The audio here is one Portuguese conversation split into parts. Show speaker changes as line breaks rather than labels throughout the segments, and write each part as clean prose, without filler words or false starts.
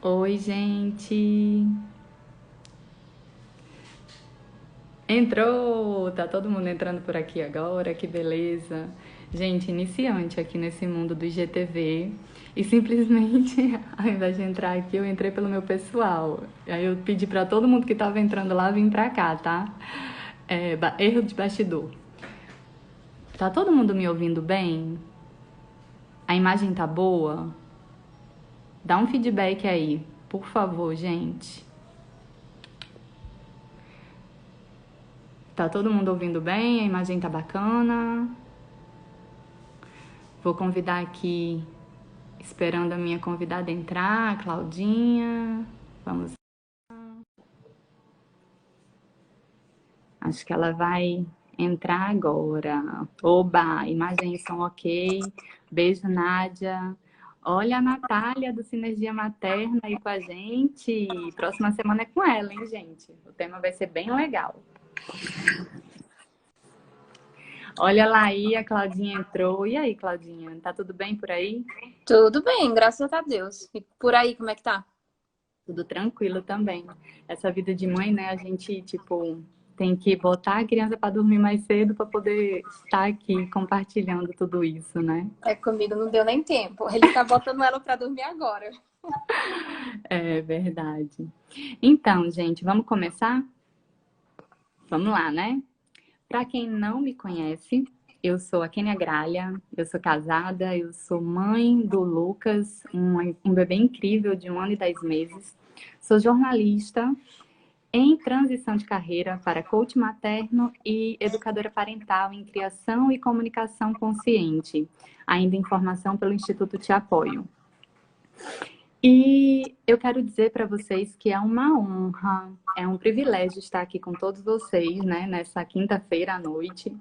Oi, gente. Entrou! Tá todo mundo entrando por aqui agora, que beleza. Gente, iniciante aqui nesse mundo do IGTV. E simplesmente, ao invés de entrar aqui, eu entrei pelo meu pessoal. Aí eu pedi pra todo mundo que tava entrando lá vir pra cá, tá? Erro de bastidor. Tá todo mundo me ouvindo bem? A imagem tá boa? Dá um feedback aí, por favor, gente. Tá todo mundo ouvindo bem? A imagem tá bacana? Vou convidar aqui, esperando a minha convidada entrar, a Claudinha. Vamos. Acho que ela vai entrar agora. Oba, imagem e som ok. Beijo, Nádia. Olha a Natália do Sinergia Materna aí com a gente. Próxima semana é com ela, hein, gente? O tema vai ser bem legal. Olha lá aí, a Claudinha entrou. E aí, Claudinha, tá tudo bem por aí?
Tudo bem, graças a Deus. E por aí, como é que tá?
Tudo tranquilo também. Essa vida de mãe, né? A gente, tipo, tem que botar a criança para dormir mais cedo para poder estar aqui compartilhando tudo isso, né?
É, comigo não deu nem tempo. Ele tá botando ela pra dormir agora.
É verdade. Então, gente, vamos começar? Vamos lá, né? Para quem não me conhece, eu sou a Kênia Gralha, eu sou casada, eu sou mãe do Lucas, um bebê incrível de 1 ano e 10 meses. Sou jornalista, em transição de carreira para coach materno e educadora parental em criação e comunicação consciente, ainda em formação pelo Instituto Te Apoio. E eu quero dizer para vocês que é uma honra, é um privilégio estar aqui com todos vocês, né, nessa quinta-feira à noite.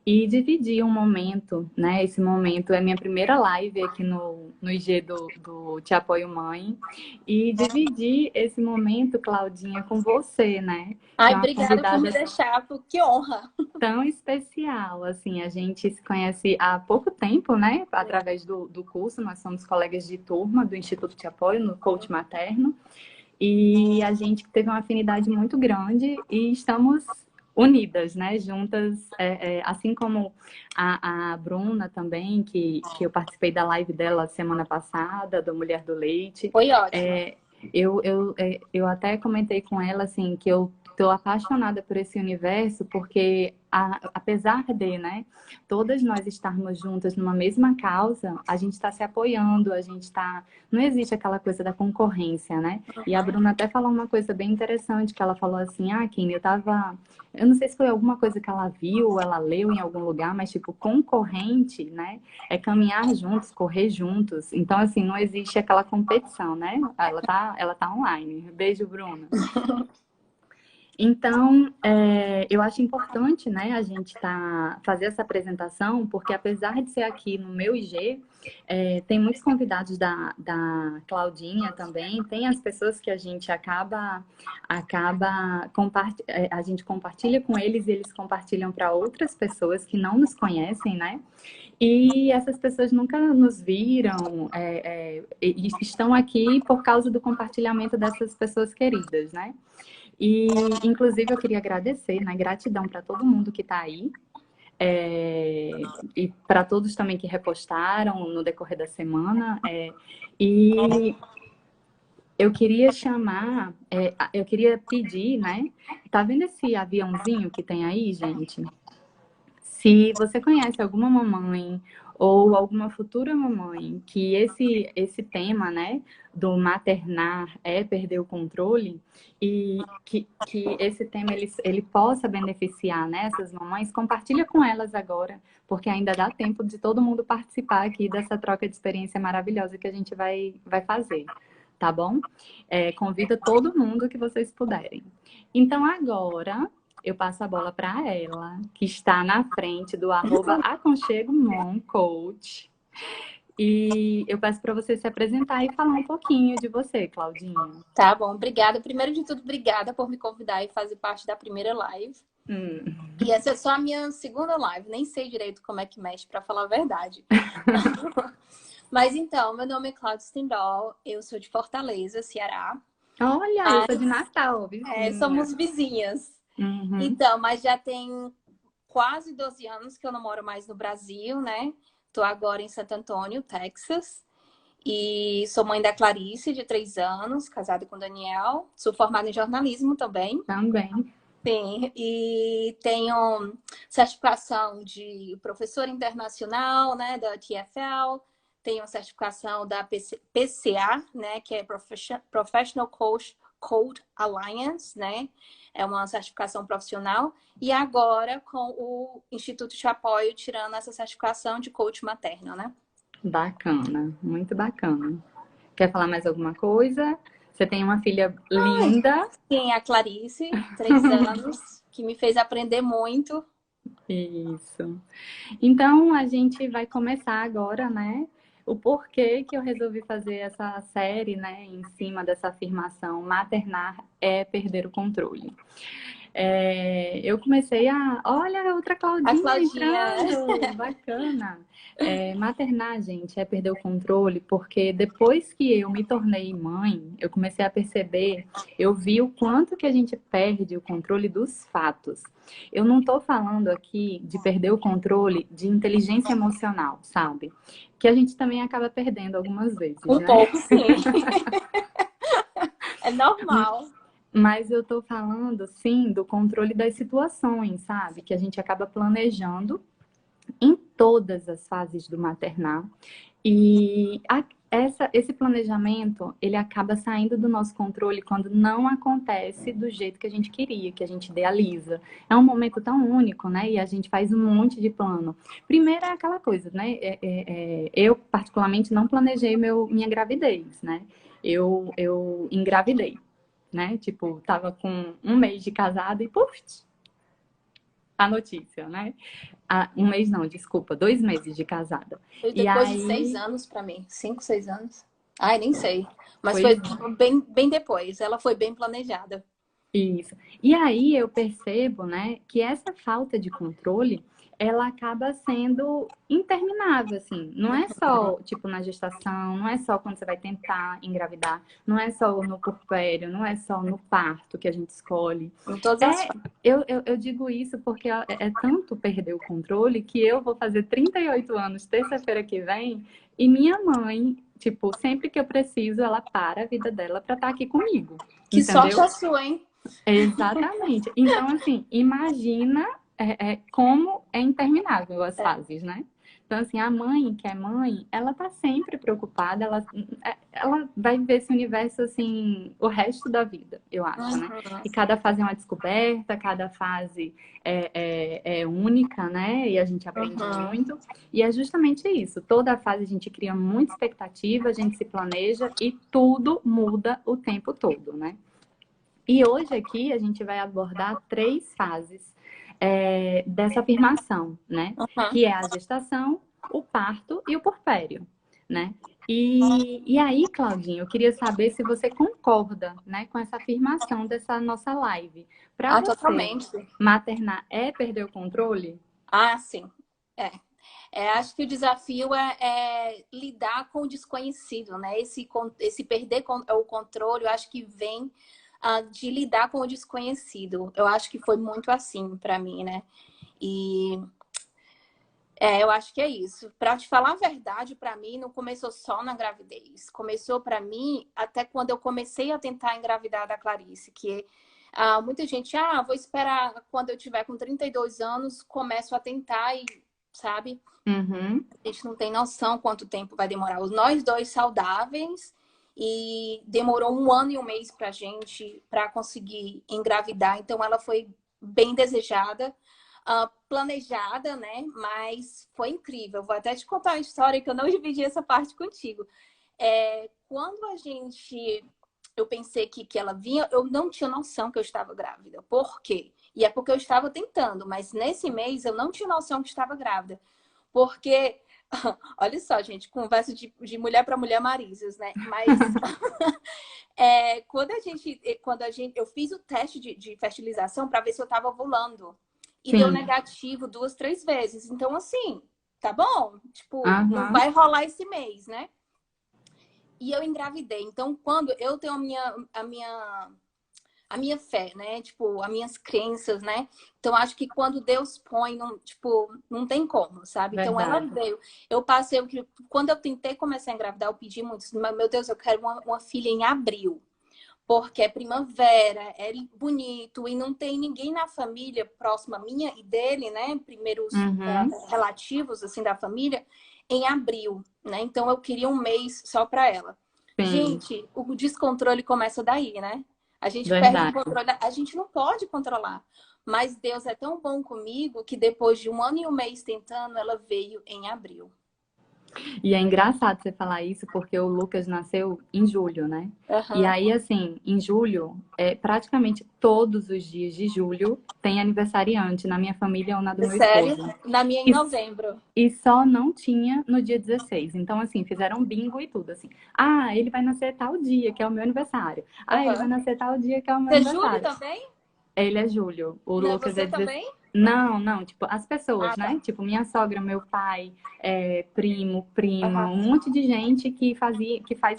E dividir um momento, né? Esse momento é minha primeira live aqui no IG do Te Apoio Mãe. E dividir esse momento, Claudinha, com você, né? Que
Ai,
é uma
obrigada por me
convidada
deixar, que honra.
tão especial. Assim, a gente se conhece há pouco tempo, né? Através do curso, nós somos colegas de turma do Instituto Te Apoio, no Coach Materno. E a gente teve uma afinidade muito grande e estamos unidas, né? Juntas, assim como a Bruna também, que eu participei da live dela semana passada, do Mulher do Leite.
Foi ótimo.
É, eu até comentei com ela assim que eu estou apaixonada por esse universo porque apesar de, né, todas nós estarmos juntas numa mesma causa, a gente está se apoiando, a gente está, não existe aquela coisa da concorrência, né? E a Bruna até falou uma coisa bem interessante, que ela falou assim, Kim, eu não sei se foi alguma coisa que ela viu ou ela leu em algum lugar, mas tipo, concorrente, né? É caminhar juntos, correr juntos. Então, assim, não existe aquela competição, né? Ela tá online. Beijo, Bruna. Então, eu acho importante, né, a gente fazer essa apresentação, porque apesar de ser aqui no meu IG, tem muitos convidados da Claudinha também, tem as pessoas que a gente a gente compartilha com eles e eles compartilham para outras pessoas que não nos conhecem, né? E essas pessoas nunca nos viram e estão aqui por causa do compartilhamento dessas pessoas queridas, né? E, inclusive, eu queria agradecer, né? Gratidão para todo mundo que está aí. E para todos também que repostaram no decorrer da semana. E eu queria eu queria pedir, né? Tá vendo esse aviãozinho que tem aí, gente? Se você conhece alguma mamãe ou alguma futura mamãe que esse tema, né, do maternar é perder o controle e que esse tema ele possa beneficiar, né, essas mamães, compartilha com elas agora, porque ainda dá tempo de todo mundo participar aqui dessa troca de experiência maravilhosa que a gente vai fazer, tá bom? Convida todo mundo que vocês puderem. Então agora eu passo a bola para ela, que está na frente do @aconchegomomcoach. E eu peço para você se apresentar e falar um pouquinho de você, Claudinha.
Tá bom, obrigada. Primeiro de tudo, obrigada por me convidar e fazer parte da primeira live.
Hum.
E essa é só a minha segunda live. Nem sei direito como é que mexe, pra falar a verdade. Mas então, meu nome é Cláudia Stendhal, eu sou de Fortaleza, Ceará.
Olha, eu sou de Natal, vizinha.
Somos vizinhas.
Uhum,
Então, mas já tem quase 12 anos que eu não moro mais no Brasil, né? Tô agora em Santo Antônio, Texas. E sou mãe da Clarice, de 3 anos, casada com o Daniel. Sou formada em jornalismo também.
também.
Sim, e tenho certificação de professora internacional, né, da TFL. Tenho certificação da PCA, né, que é Professional Code Alliance, né? É uma certificação profissional. E agora com o Instituto de Apoio tirando essa certificação de coach materno, né?
Bacana, muito bacana. Quer falar mais alguma coisa? Você tem uma filha linda.
Sim, a Clarice, 3 anos, que me fez aprender muito.
Isso. Então, a gente vai começar agora, né? O porquê que eu resolvi fazer essa série, né, em cima dessa afirmação: maternar é perder o controle. Eu comecei a. Olha, a outra
A
Claudinha
Claudinha.
entrando! Bacana! Maternar, gente, é perder o controle, porque depois que eu me tornei mãe, eu comecei a perceber, eu vi o quanto que a gente perde o controle dos fatos. Eu não estou falando aqui de perder o controle de inteligência emocional, sabe? Que a gente também acaba perdendo algumas vezes,
Um
né?
pouco, sim. É normal.
Mas eu tô falando, sim, do controle das situações, sabe? Que a gente acaba planejando em todas as fases do maternar. E esse planejamento, ele acaba saindo do nosso controle quando não acontece do jeito que a gente queria, que a gente idealiza. É um momento tão único, né? E a gente faz um monte de plano. Primeiro é aquela coisa, né? Eu, particularmente, não planejei minha gravidez, né? Eu engravidei, né? Tipo, tava com um mês de casada e, puf, a notícia, né? Um mês não, desculpa, 2 meses de casada.
Foi
E
depois de 6
aí,
anos pra mim. 5, 6 anos. Ai, nem sei. Mas
pois
foi bem, bem depois. Ela foi bem planejada.
isso. E aí eu percebo, né, que essa falta de controle, ela acaba sendo interminável, assim. Não é só, tipo, na gestação, não é só quando você vai tentar engravidar, não é só no puerpério, não é só no parto que a gente escolhe.
Em todas as
É,
fases.
eu digo isso porque é tanto perder o controle que eu vou fazer 38 anos terça-feira que vem e minha mãe, tipo, sempre que eu preciso, ela para a vida dela para estar aqui comigo,
Que sorte
entendeu?
a sua, hein?
Exatamente. Então, assim, imagina como é interminável as
É.
fases, né? Então, assim, a mãe, que é mãe, ela tá sempre preocupada, ela vai ver esse universo, assim, o resto da vida, eu acho, né?
Uhum.
E cada fase é uma descoberta, cada fase é única, né? E a gente aprende
Uhum.
muito. E é justamente isso. Toda fase a gente cria muita expectativa, a gente se planeja e tudo muda o tempo todo, né? E hoje aqui a gente vai abordar 3 fases dessa afirmação, né?
Uhum.
Que é a gestação, o parto e o puerpério, né? E aí, Claudinha, eu queria saber se você concorda, né, com essa afirmação dessa nossa live. Para
Ah,
você,
totalmente.
maternar é perder o controle?
Ah, sim. É. Acho que o desafio é lidar com o desconhecido, né? Esse perder o controle, eu acho que vem de lidar com o desconhecido. Eu acho que foi muito assim para mim, né? E eu acho que é isso. Para te falar a verdade, para mim não começou só na gravidez. Começou para mim até quando eu comecei a tentar engravidar da Clarice, que muita gente, vou esperar quando eu tiver com 32 anos, começo a tentar e, sabe?
Uhum.
A gente não tem noção quanto tempo vai demorar. Nós dois saudáveis e demorou 1 ano e 1 mês pra gente para conseguir engravidar. Então ela foi bem desejada, planejada, né? Mas foi incrível. Vou até te contar uma história que eu não dividi essa parte contigo. Quando eu pensei que ela vinha, eu não tinha noção que eu estava grávida. Por quê? E é porque eu estava tentando, mas nesse mês eu não tinha noção que estava grávida. Porque olha só, gente, conversa de mulher para mulher Marisas, né? Mas eu fiz o teste de fertilização para ver se eu estava ovulando e deu
Sim.
negativo 2, 3 vezes. Então, assim, tá bom? Tipo, não
Aham.
vai rolar esse mês, né? E eu engravidei. Então, quando eu tenho a minha fé, né? Tipo, as minhas crenças, né? Então, acho que quando Deus põe, não, tipo, não tem como, sabe? Então, ela
Verdade.
veio. Eu passei, quando eu tentei começar a engravidar, eu pedi muito. Meu Deus, eu quero uma filha em abril. Porque é primavera, é bonito, e não tem ninguém na família próxima minha e dele, né? Primeiros
Uhum.
relativos, assim, da família, em abril, né? Então, eu queria um mês só para ela.
Sim,
Gente, o descontrole começa daí, né? A gente perde o
verdade.
controle, a gente não pode controlar. Mas Deus é tão bom comigo que depois de 1 ano e 1 mês tentando, ela veio em abril.
E é engraçado você falar isso porque o Lucas nasceu em julho, né? E
Aham.
aí, assim, em julho, praticamente todos os dias de julho tem aniversariante na minha família ou na do meu
Sério?
esposo.
Na minha em
E,
novembro.
e só não tinha no dia 16. Então, assim, fizeram bingo e tudo, assim. Ah, ele vai nascer tal dia, que é o meu aniversário. Ah, ele vai
Aham.
nascer tal dia, que é o meu
Você é Júlio
aniversário.
também?
Ele é julho, o
Não é
Lucas é
você
16.
também?
Não, não, tipo, as pessoas,
Ah,
né?
tá.
Tipo, minha sogra, meu pai, primo, prima,
Aham.
um monte de gente que faz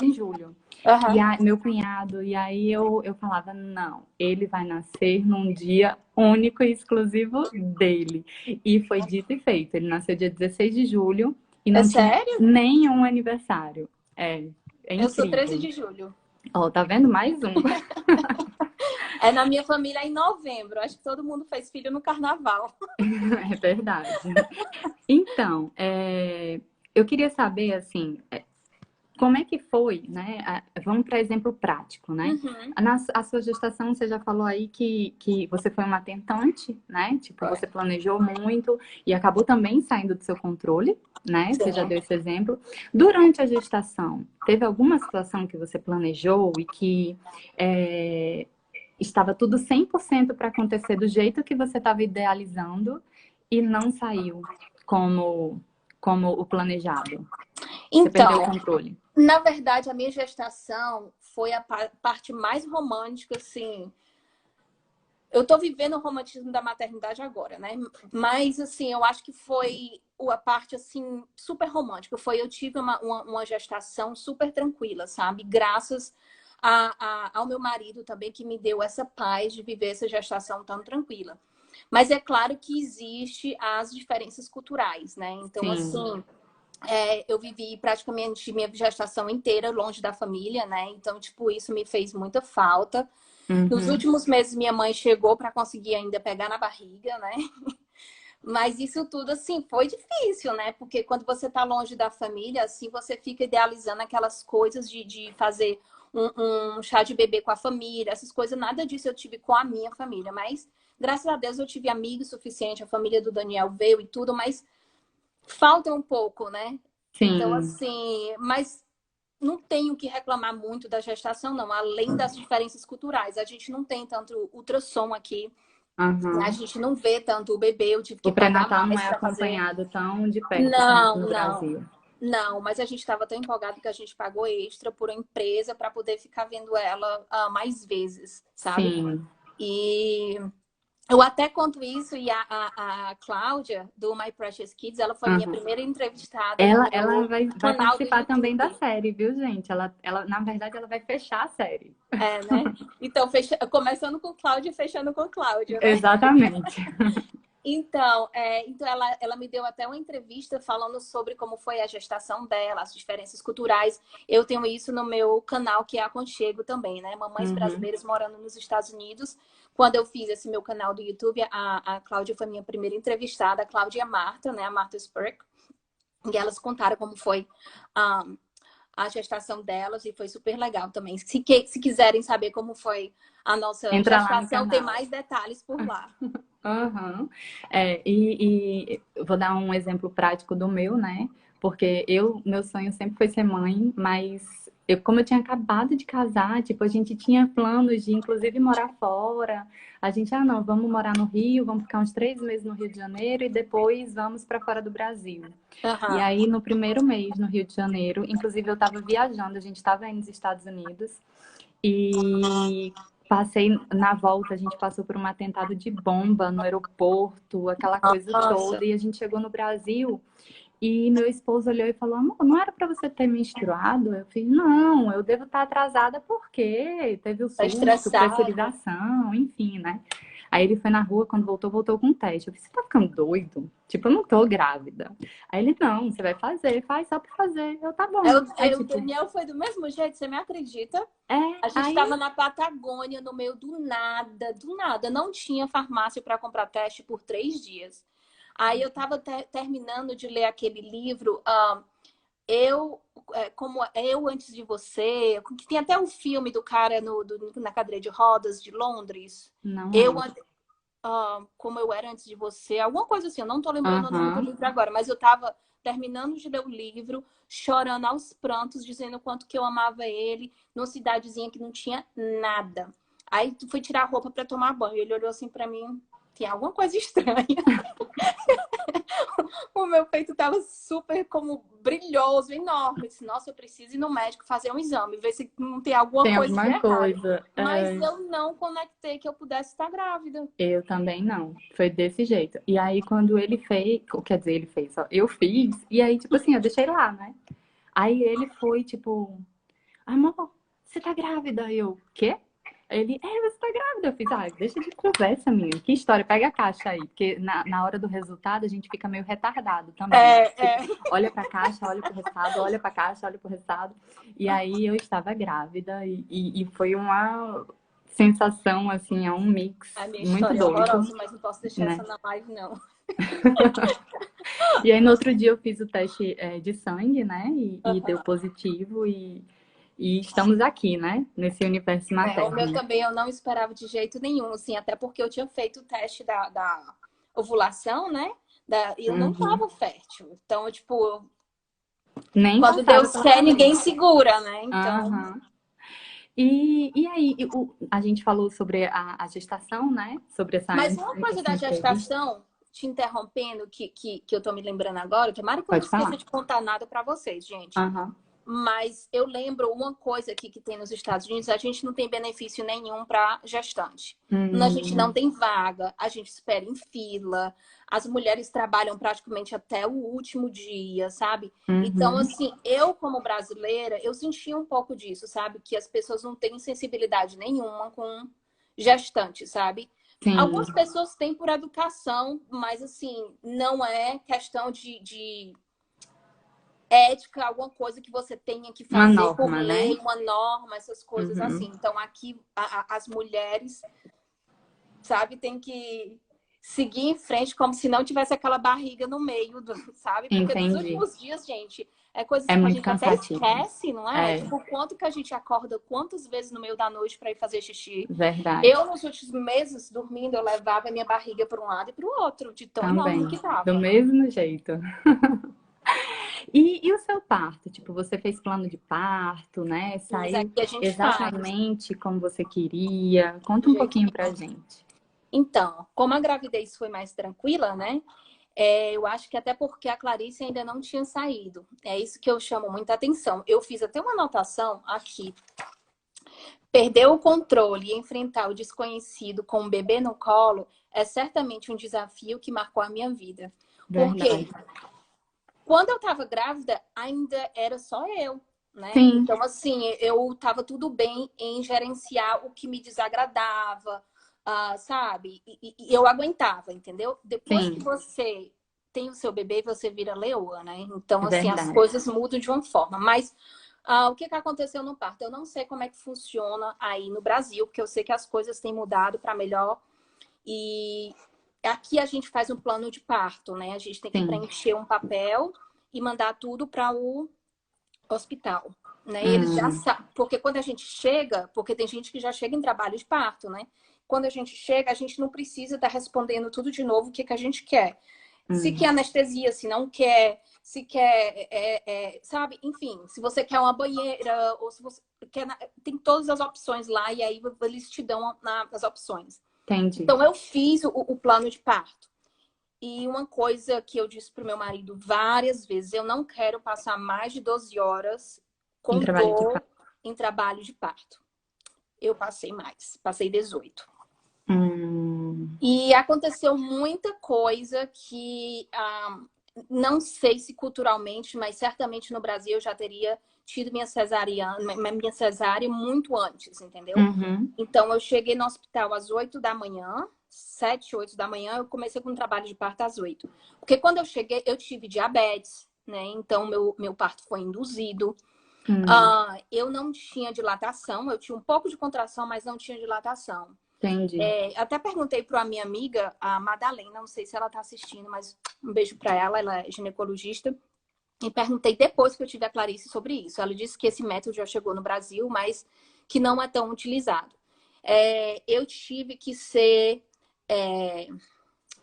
em julho. E
Aham.
aí, meu cunhado, e aí eu falava, não, ele vai nascer num dia único e exclusivo dele. E foi dito e feito. Ele nasceu dia 16 de julho e
É
não tinha
sério?
nenhum aniversário. É
Eu sou 13
incrível.
de julho.
Ó, tá vendo? Mais um.
É na minha família é em novembro. Acho que todo mundo fez filho no carnaval.
É verdade. Então, eu queria saber, assim, como é que foi, né? Vamos para exemplo prático, né?
Uhum.
A sua gestação, você já falou aí que você foi uma tentante, né? Tipo,
Foi.
você planejou muito e acabou também saindo do seu controle, né? Você já
Sim.
deu esse exemplo. Durante a gestação, teve alguma situação que você planejou e que estava tudo 100% para acontecer do jeito que você estava idealizando e não saiu como, como o planejado? Você perdeu o
Então,
controle.
na verdade, a minha gestação foi a parte mais romântica, assim. Eu tô vivendo o romantismo da maternidade agora, né? Mas, assim, eu acho que foi a parte, assim, super romântica. Eu tive uma gestação super tranquila, sabe? Graças ao meu marido também, que me deu essa paz de viver essa gestação tão tranquila. Mas é claro que existe as diferenças culturais, né? Então,
Sim.
assim, eu vivi praticamente minha gestação inteira longe da família, né? Então, tipo, isso me fez muita falta. Nos
Uhum.
últimos meses, minha mãe chegou para conseguir ainda pegar na barriga, né? Mas isso tudo, assim, foi difícil, né? Porque quando você tá longe da família, assim, você fica idealizando aquelas coisas de fazer um chá de bebê com a família, essas coisas, nada disso eu tive com a minha família. Mas, graças a Deus, eu tive amigos suficiente, a família do Daniel veio e tudo, mas falta um pouco, né? Então,
Sim.
assim, mas não tenho o que reclamar muito da gestação, não. Além das diferenças culturais. A gente não tem tanto ultrassom aqui. A
Uhum.
gente não vê tanto o bebê. Eu tive
O
que pagar
pré-natal não
mais
é
para fazer.
acompanhado tão de perto quanto
Não,
no
não.
Brasil.
Não, mas a gente estava tão empolgado que a gente pagou extra por uma empresa para poder ficar vendo ela mais vezes, sabe?
Sim.
E eu até conto isso, e a Cláudia, do My Precious Kids, ela foi minha
Uhum.
primeira entrevistada no
Ela
meu
vai
canal do
participar também da
YouTube.
série, viu, gente? Na verdade, ela vai fechar a série.
É, né? Então, começando com Cláudia e fechando com Cláudia, né?
Exatamente.
Então, então ela me deu até uma entrevista falando sobre como foi a gestação dela, as diferenças culturais. Eu tenho isso no meu canal, que é Aconchego também, né? Mamães
Uhum.
brasileiras morando nos Estados Unidos. Quando eu fiz esse meu canal do YouTube, a Cláudia foi minha primeira entrevistada, a Cláudia e a Marta, né? A Marta Spurk. E elas contaram como foi a gestação delas e foi super legal também. Se quiserem saber como foi a nossa
Entra lá no
gestação, tem
canal.
mais detalhes por lá.
Aham. E eu vou dar um exemplo prático do meu, né? Porque meu sonho sempre foi ser mãe, mas como eu tinha acabado de casar, tipo, a gente tinha planos de inclusive morar fora. A gente, não, vamos morar no Rio, vamos ficar uns 3 meses no Rio de Janeiro e depois vamos para fora do Brasil. E
Aham.
aí, no primeiro mês no Rio de Janeiro, inclusive eu estava viajando, a gente estava aí nos Estados Unidos. E passei na volta, a gente passou por um atentado de bomba no aeroporto, aquela coisa
Nossa.
toda, e a gente chegou no Brasil E meu esposo olhou e falou, amor, não era para você ter menstruado? Eu falei, não, eu devo estar atrasada porque teve o
Tá
susto,
estressada.
pressurização, enfim, né? Aí ele foi na rua, quando voltou, voltou com um teste. Eu falei, você tá ficando doido? Tipo, eu não tô grávida. Aí ele, não, você vai fazer, faz só pra fazer. Eu, tá bom. Aí,
O
tipo,
Daniel foi do mesmo jeito, você me acredita? A gente
aí,
estava na Patagônia, no meio do nada, do nada. Não tinha farmácia para comprar teste por 3 dias. Aí eu estava terminando de ler aquele livro, eu, como eu antes de você, que tem até um filme do cara na cadeira de rodas de Londres.
não
Eu,
lembro.
como eu era antes de você, alguma coisa assim, eu não tô lembrando o nome do
Aham.
livro agora, mas eu tava terminando de ler o livro, chorando aos prantos, dizendo o quanto que eu amava ele, numa cidadezinha que não tinha nada. Aí fui tirar a roupa para tomar banho, ele olhou assim para mim, tem alguma coisa estranha. O meu peito tava super como brilhoso, enorme. Eu disse, nossa, eu preciso ir no médico fazer um exame, ver se não tem alguma
Tem
coisa de
alguma
errado.
coisa.
Mas eu não conectei que eu pudesse estar grávida.
Eu também não. Foi desse jeito. E aí, quando ele fez, quer dizer, ele fez, ó, eu fiz, e aí, tipo assim, eu deixei lá, né? Aí ele foi, tipo, amor, você tá grávida? Eu, quê? Ele, você tá grávida? Eu fiz, deixa de conversa, menina. Que história? Pega a caixa aí. Porque na hora do resultado a gente fica meio retardado também, né? Tipo,
É.
olha pra caixa, olha pro resultado, olha pra caixa, olha pro resultado. E aí eu estava grávida e foi uma sensação, assim, é um mix
A minha
muito
história é
doido,
horrorosa, mas não posso deixar essa
né?
na live, não.
E aí no outro dia eu fiz o teste de sangue, né? E deu
Uhum.
positivo e estamos aqui, né? Nesse universo
O meu
materno.
também eu não esperava de jeito nenhum, assim, até porque eu tinha feito o teste da ovulação, né? E eu não
Uhum.
tava fértil. Então, tipo,
Nem
quando
passava
Deus
pela
quer, ninguém
cabeça.
segura, né? Então,
Aham. E aí, a gente falou sobre a gestação, né? Sobre
mas uma coisa
essa
da
entrevista.
gestação, te interrompendo, que eu tô me lembrando agora, tomara que eu não
Pode
esqueça
falar?
de contar nada para vocês, gente.
Aham.
Mas eu lembro uma coisa aqui que tem nos Estados Unidos, a gente não tem benefício nenhum para gestante. A gente não
Hum,
tem vaga, a gente espera em fila, as mulheres trabalham praticamente até o último dia, sabe? Então,
uhum.
assim, eu como brasileira, eu sentia um pouco disso, sabe? Que as pessoas não têm sensibilidade nenhuma com gestante, sabe?
Sim,
Algumas pessoas têm por educação, mas assim, não é questão de ética, alguma coisa que você tenha que
uma
fazer por
norma, né?
lei, uma norma, essas coisas assim.
Uhum.
Então, aqui, as mulheres, sabe, tem que seguir em frente como se não tivesse aquela barriga no meio, sabe? Porque nos
Entendi.
últimos dias, gente, é coisas
É
que a
muito
gente até
cansativo.
esquece, não é?
É,
Tipo, quanto que a gente acorda, quantas vezes no meio da noite para ir fazer xixi.
verdade.
Eu, nos últimos meses, dormindo, eu levava a minha barriga para um lado e para o outro, de tão enorme
Também.
que
Do
tava.
mesmo jeito. E o seu parto? Tipo, você fez plano de parto, né?
Mas
Saiu
aqui a gente faz.
exatamente como você queria? Conta
Do
um
jeito
pouquinho pra gente.
Então, como a gravidez foi mais tranquila, né? Eu acho que até porque a Clarice ainda não tinha saído. É isso que eu chamo muita atenção. Eu fiz até uma anotação aqui. Perder o controle e enfrentar o desconhecido com um bebê no colo é certamente um desafio que marcou a minha vida. Porque
Verdade.
quando eu estava grávida, ainda era só eu, né?
Sim,
Então, assim, eu estava tudo bem em gerenciar o que me desagradava, sabe? E eu aguentava, entendeu? Depois que
sim,
você tem o seu bebê, você vira leoa, né? Então,
é
assim, as
verdade.
coisas mudam de uma forma. Mas o que aconteceu no parto? Eu não sei como é que funciona aí no Brasil, porque eu sei que as coisas têm mudado para melhor. E aqui a gente faz um plano de parto, né? A gente tem que
Sim.
preencher um papel e mandar tudo para o hospital, né? E eles já
Hum,
sabem, porque quando a gente chega, porque tem gente que já chega em trabalho de parto, né? Quando a gente chega, a gente não precisa estar respondendo tudo de novo o que a gente quer. Se
hum,
quer anestesia, se não quer, se quer, sabe? Enfim, se você quer uma banheira, ou se você quer. Tem todas as opções lá, e aí eles te dão as opções.
entendi.
Então, eu fiz o plano de parto. E uma coisa que eu disse pro meu marido várias vezes, eu não quero passar mais de 12 horas
Em
com
trabalho de
dor
parto.
em trabalho de parto. Eu passei mais, passei 18.
Hum,
E aconteceu muita coisa que não sei se culturalmente, mas certamente no Brasil eu já teria tido minha cesárea muito antes, entendeu?
Uhum.
Então, eu cheguei no hospital às 8 da manhã, 7, 8 da manhã, eu comecei com o trabalho de parto às 8. Porque quando eu cheguei, eu tive diabetes, né? Então, meu parto foi induzido. Eu não tinha dilatação, eu tinha um pouco de contração, mas não tinha dilatação.
Entendi.
Até perguntei para a minha amiga, a Madalena, não sei se ela está assistindo, mas um beijo para ela, ela é ginecologista. E perguntei depois que eu tive a Clarice sobre isso. Ela disse que esse método já chegou no Brasil, mas que não é tão utilizado. Eu tive que ser...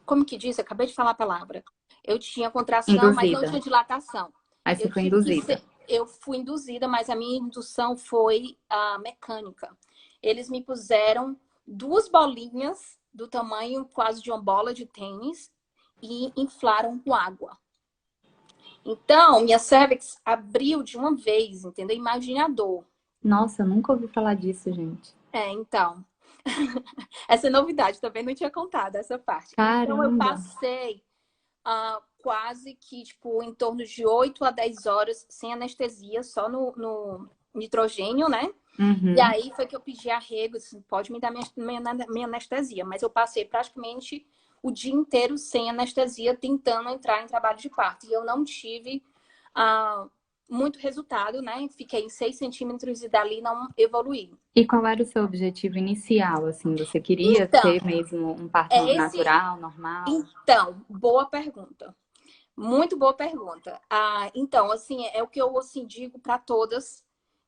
como que diz? Eu acabei de falar a palavra. Eu tinha contração, mas não
Induzida.
tinha dilatação.
Aí você foi induzida.
Eu fui induzida, mas a minha indução foi mecânica. Eles me puseram 2 bolinhas do tamanho quase de uma bola de tênis e inflaram com água. Então, minha cervix abriu de uma vez, entendeu? Imagine a dor.
Nossa, eu nunca ouvi falar disso, gente.
Então. Essa é novidade, também não tinha contado essa parte. Então, eu
Caramba!
passei quase que, tipo, em torno de 8 a 10 horas sem anestesia, só no nitrogênio, né?
Uhum.
E aí foi que eu pedi arrego, disse, pode me dar minha anestesia. Mas eu passei praticamente o dia inteiro sem anestesia, tentando entrar em trabalho de parto. E eu não tive muito resultado, né? Fiquei em 6 centímetros e dali não evoluí.
E qual era o seu objetivo inicial, assim? Você queria
Então,
ter mesmo um parto natural, normal?
Então, boa pergunta. Muito boa pergunta. Então, assim, é o que eu assim, digo para todas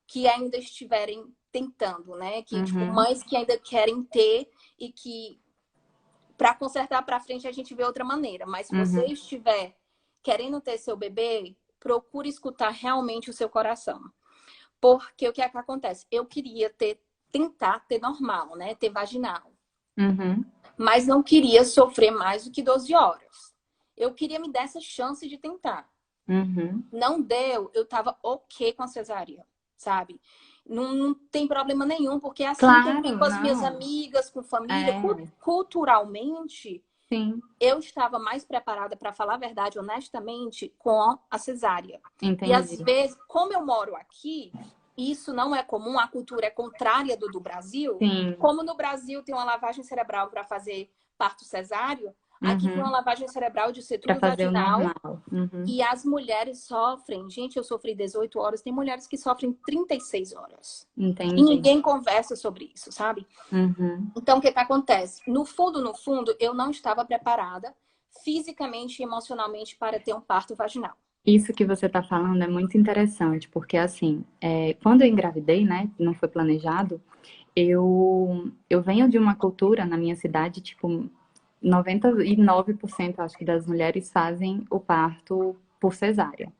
que ainda estiverem tentando, né? Que, tipo, mães que ainda querem ter e que para consertar para frente a gente vê outra maneira. Mas se você estiver querendo ter seu bebê, procure escutar realmente o seu coração. Porque o que é que acontece? Eu queria tentar ter normal, né? Ter vaginal. Mas não queria sofrer mais do que 12 horas. Eu queria me dar essa chance de tentar. Não deu, eu tava ok com a cesárea, sabe? Não tem problema nenhum, porque é assim que eu vi com as minhas amigas, com família. Culturalmente,
sim,
eu estava mais preparada, para falar a verdade, honestamente, com a cesárea.
entendi.
E às vezes, como eu moro aqui, isso não é comum, a cultura é contrária do Brasil.
Sim.
Como no Brasil tem uma lavagem cerebral para fazer parto cesáreo, aqui tem uma lavagem cerebral de ceturo vaginal. E as mulheres sofrem. Gente, eu sofri 18 horas. Tem mulheres que sofrem 36 horas.
Entendi.
E ninguém conversa sobre isso, sabe? Então, o que acontece? No fundo, eu não estava preparada fisicamente e emocionalmente para ter um parto vaginal.
Isso que você está falando é muito interessante, porque assim, quando eu engravidei, né, não foi planejado, eu venho de uma cultura na minha cidade, tipo, 99% acho que das mulheres fazem o parto por cesárea.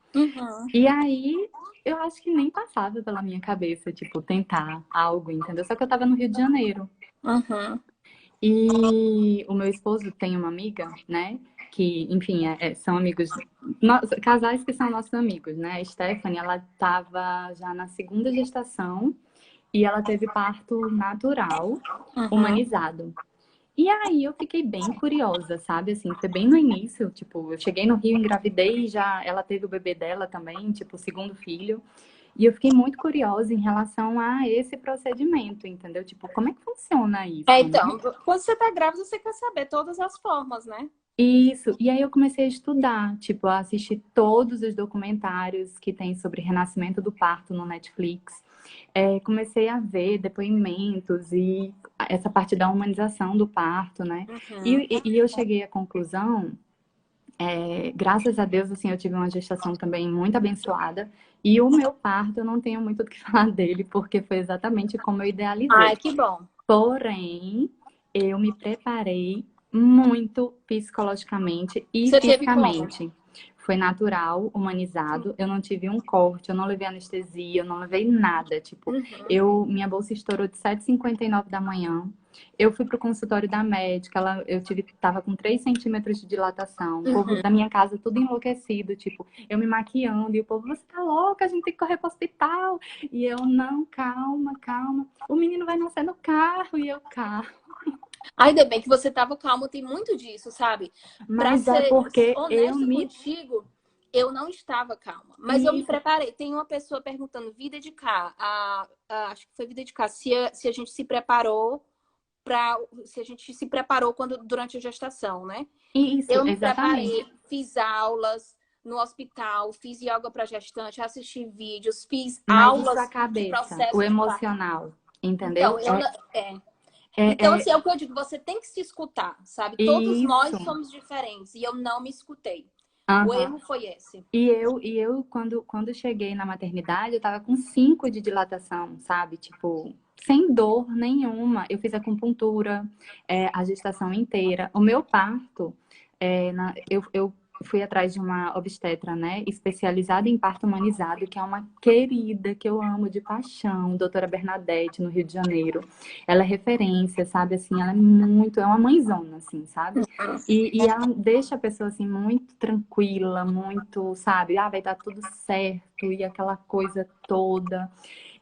E aí, eu acho que nem passava pela minha cabeça, tipo, tentar algo, entendeu? Só que eu tava no Rio de Janeiro. E o meu esposo tem uma amiga, né? Que, enfim, são amigos, casais que são nossos amigos, né? A Stephanie, ela tava já na segunda gestação e ela teve parto natural, humanizado. E aí eu fiquei bem curiosa, sabe? Assim, foi bem no início, tipo, eu cheguei no Rio, engravidei, já ela teve o bebê dela também, tipo, o segundo filho. E eu fiquei muito curiosa em relação a esse procedimento, entendeu? Tipo, como é que funciona isso?
Então, quando você tá grávida, você quer saber todas as formas, né?
Isso, e aí eu comecei a estudar, tipo, a assistir todos os documentários que tem sobre renascimento do parto no Netflix. Comecei a ver depoimentos e essa parte da humanização do parto, né? E eu cheguei à conclusão, graças a Deus, assim, eu tive uma gestação também muito abençoada. E o meu parto, eu não tenho muito o que falar dele, porque foi exatamente como eu idealizei.
Ai, que bom.
Porém, eu me preparei muito psicologicamente e
Você
fisicamente. Foi natural, humanizado. Eu não tive um corte, eu não levei anestesia, eu não levei nada. Tipo, minha bolsa estourou de 7h59 da manhã. Eu fui pro consultório da médica, tava com 3 centímetros de dilatação. O povo da minha casa tudo enlouquecido, tipo, eu me maquiando, e o povo, você tá louca, a gente tem que correr pro hospital. E eu, não, calma, calma. O menino vai nascer no carro, e eu, carro.
Ainda bem que você tava calmo, tem muito disso, sabe? Pra
Mas é
ser
porque eu
honesto
me...
contigo, eu não estava calma. Mas eu me
Isso,
preparei. Tem uma pessoa perguntando, vida de cá, acho que foi vida de cá, se a gente se preparou para, se a gente se preparou quando durante a gestação, né?
isso,
Eu me
exatamente.
preparei, fiz aulas no hospital, fiz yoga para gestante, assisti vídeos, fiz
Mas isso a
aulas de
cabeça, o
processo de parto.
emocional, entendeu?
Então, eu não- é. Então,
É
assim, é o que eu digo, você tem que se escutar, sabe? Todos nós
isso.
somos diferentes e eu não me escutei. O
Aham.
erro foi esse.
E eu quando cheguei na maternidade, eu tava com 5 de dilatação, sabe? Tipo, sem dor nenhuma. Eu fiz acupuntura, a gestação inteira. O meu parto, eu fui atrás de uma obstetra, né? Especializada em parto humanizado, que é uma querida que eu amo de paixão, doutora Bernadette, no Rio de Janeiro. Ela é referência, sabe? Assim, ela é uma mãezona, assim, sabe? E ela deixa a pessoa assim muito tranquila, muito, sabe? Ah, vai dar tudo certo e aquela coisa toda.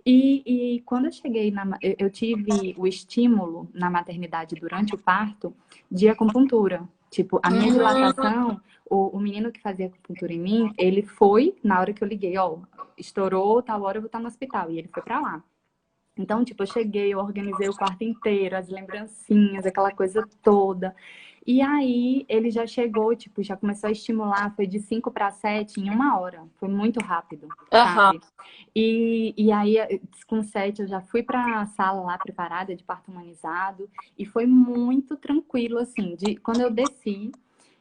E quando eu cheguei eu tive o estímulo na maternidade durante o parto de acupuntura. Tipo, a minha
Hum,
dilatação, o menino que fazia acupuntura em mim, ele foi na hora que eu liguei, ó, estourou, tal hora eu vou estar no hospital. E ele foi pra lá. Então, tipo, eu cheguei, eu organizei o quarto inteiro, as lembrancinhas, aquela coisa toda. E aí ele já chegou, tipo, já começou a estimular, foi de 5 para 7 em 1 hora. Foi muito rápido,
aham.
sabe? E aí, com 7, eu já fui para a sala lá preparada de parto humanizado. E foi muito tranquilo, assim, quando eu desci.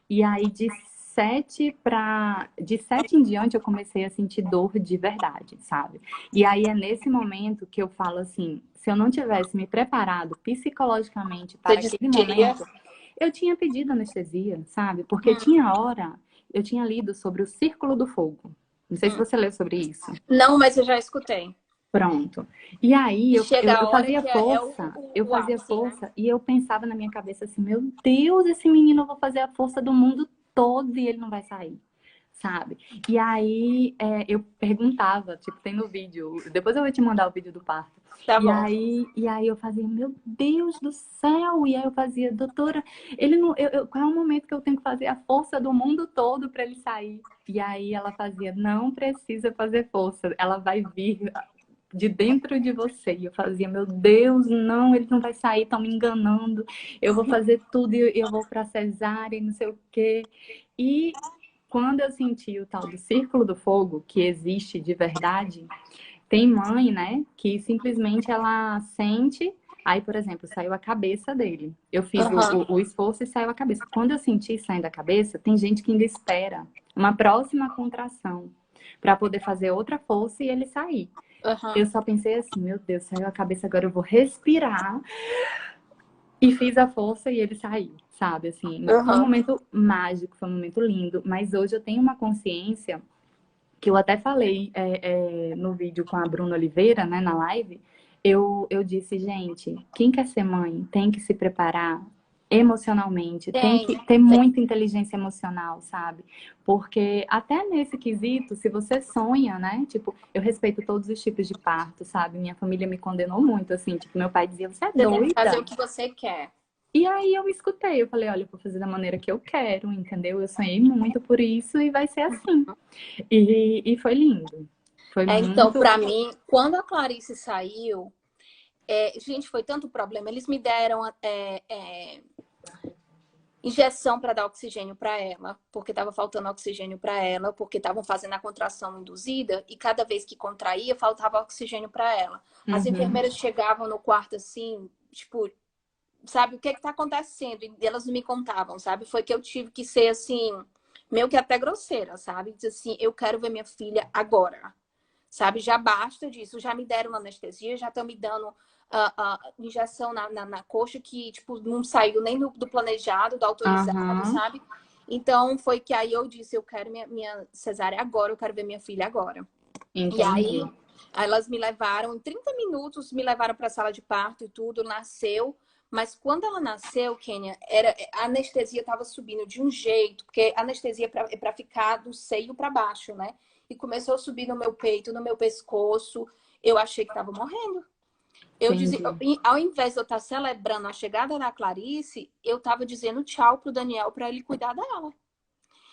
E aí, de 7 em diante, eu comecei a sentir dor de verdade, sabe? E aí é nesse momento que eu falo assim, se eu não tivesse me preparado psicologicamente
Você
para aquele
desistiria?
momento, eu tinha pedido anestesia, sabe? Porque tinha hora, eu tinha lido sobre o círculo do fogo. Não sei se
Hum.
você leu sobre isso.
Não, mas eu já escutei.
Pronto. E aí
E chega a
eu
hora
fazia
que é
força,
o ápice, né?
e eu pensava na minha cabeça assim, meu Deus, esse menino eu vou fazer a força do mundo todo e ele não vai sair, sabe? E aí eu perguntava, tipo, tem no vídeo, depois eu vou te mandar o vídeo do parto.
Tá
E
bom.
aí, e aí eu fazia, meu Deus do céu! E aí eu fazia, doutora, ele não, qual é o momento que eu tenho que fazer a força do mundo todo para ele sair? E aí ela fazia, não precisa fazer força, ela vai vir de dentro de você. E eu fazia, meu Deus, não, ele não vai sair, estão me enganando. Eu vou fazer tudo e eu vou para cesárea e não sei o quê. E quando eu senti o tal do círculo do fogo, que existe de verdade, tem mãe, né, que simplesmente ela sente. Aí, por exemplo, saiu a cabeça dele. Eu fiz
Aham,
o esforço e saiu a cabeça. Quando eu senti saindo a cabeça, tem gente que ainda espera uma próxima contração para poder fazer outra força e ele sair.
aham,
Eu só pensei assim, meu Deus, saiu a cabeça, agora eu vou respirar. E fiz a força e ele saiu, sabe? Assim, foi um
aham.
momento mágico, foi um momento lindo. Mas hoje eu tenho uma consciência que eu até falei no vídeo com a Bruna Oliveira, né, na live. Eu disse, gente, quem quer ser mãe tem que se preparar emocionalmente, tem
Tem,
que ter
tem.
muita inteligência emocional, sabe? Porque até nesse quesito, se você sonha, né? Tipo, eu respeito todos os tipos de parto, sabe? Minha família me condenou muito, assim, tipo, meu pai dizia, você é
Você tem que fazer o
doida?
que você quer.
E aí eu escutei, eu falei, olha, eu vou fazer da maneira que eu quero, entendeu? Eu sonhei muito por isso e vai ser assim. E foi lindo. Foi
Então,
muito.
pra mim, quando a Clarice saiu, gente, foi tanto problema. Eles me deram injeção para dar oxigênio para ela, porque estava faltando oxigênio para ela, porque estavam fazendo a contração induzida e cada vez que contraía, faltava oxigênio para ela. As
Uhum,
enfermeiras chegavam no quarto assim, tipo, sabe, o que está acontecendo? E elas não me contavam, sabe? Foi que eu tive que ser assim, meio que até grosseira, sabe? Dizer assim, eu quero ver minha filha agora, sabe? Já basta disso, já me deram anestesia, já estão me dando injeção na coxa que, tipo, não saiu nem do planejado, do autorizado,
aham,
sabe? Então, foi que aí eu disse, eu quero minha cesárea agora, eu quero ver minha filha agora. E
entendi.
aí, elas me levaram, em 30 minutos, me levaram para a sala de parto e tudo, nasceu. Mas quando ela nasceu, Kênia, a anestesia estava subindo de um jeito, porque a anestesia é para ficar do seio para baixo, né? E começou a subir no meu peito, no meu pescoço. Eu achei que estava morrendo. Eu dizia,
Entendi.
ao invés de eu estar celebrando a chegada da Clarice, eu estava dizendo tchau pro Daniel para ele cuidar dela.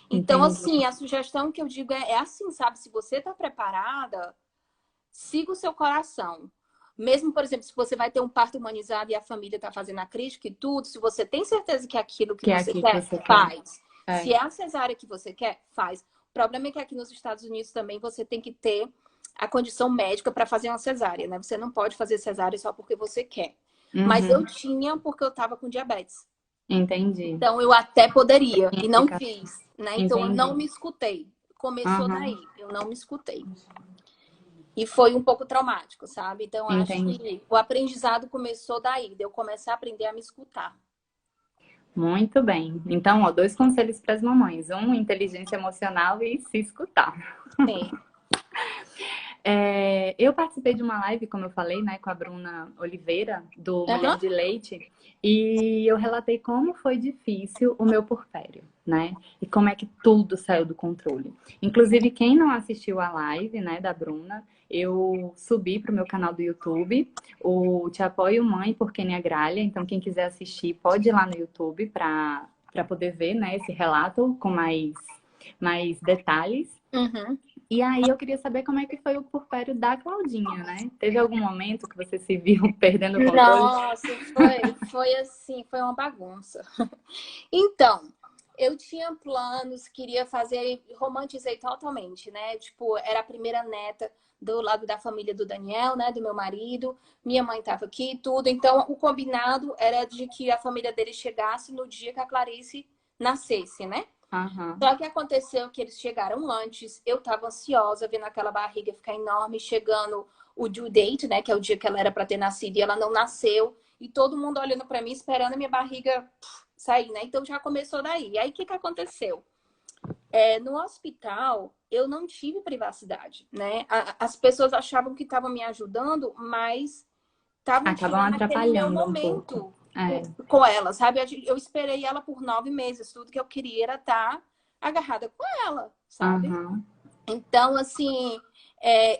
Então,
Entendi.
assim, a sugestão que eu digo é assim, sabe? Se você está preparada, siga o seu coração. Mesmo, por exemplo, se você vai ter um parto humanizado e a família está fazendo a crítica e tudo, se você tem certeza que é aquilo que
Que é
você
aqui que
quer,
você quer.
faz.
É.
Se é a cesárea que você quer, faz. O problema é que aqui nos Estados Unidos também você tem que ter a condição médica para fazer uma cesárea, né? Você não pode fazer cesárea só porque você quer. Mas eu
Uhum.
tinha porque eu estava com diabetes.
Entendi.
Então eu até poderia
Tinha
e não
indicação.
fiz, né? Então eu não
Entendi.
me escutei. Começou daí,
Aham.
eu não me escutei. E foi um pouco traumático, sabe? Então acho
Entendi.
que o aprendizado começou daí, de eu começar a aprender a me escutar.
Muito bem. Então, ó, 2 conselhos para as mamães. Um, inteligência emocional e se escutar.
Sim.
Eu participei de uma live, como eu falei, né, com a Bruna Oliveira, do Mulher
Aham.
de Leite, e eu relatei como foi difícil o meu puerpério, né? E como é que tudo saiu do controle. Inclusive, quem não assistiu a live, né, da Bruna, eu subi para o meu canal do YouTube, o Te Apoio Mãe por Kênia Gralha. Então, quem quiser assistir, pode ir lá no YouTube para poder ver, né, esse relato com mais detalhes.
Uhum.
E aí eu queria saber como é que foi o puerpério da Claudinha, né? Teve algum momento que você se viu perdendo o controle?
Nossa, foi assim, foi uma bagunça. Então, eu tinha planos, queria fazer, romantizei totalmente, né? Tipo, era a primeira neta do lado da família do Daniel, né? Do meu marido. Minha mãe estava aqui e tudo. Então, o combinado era de que a família dele chegasse no dia que a Clarice nascesse, né?
Aham.
Só que aconteceu que eles chegaram antes, eu tava ansiosa, vendo aquela barriga ficar enorme, chegando o due date, né, que é o dia que ela era para ter nascido, e ela não nasceu, e todo mundo olhando para mim, esperando a minha barriga sair, né? Então já começou daí. E aí o que que aconteceu? No hospital, eu não tive privacidade, né? As pessoas achavam que estavam me ajudando, mas estavam
Acabam
tirando aquele meu
atrapalhando um pouco.
momento
É.
com ela, sabe? Eu esperei ela por 9 meses. Tudo que eu queria era estar agarrada com ela, sabe?
Aham.
Então, assim,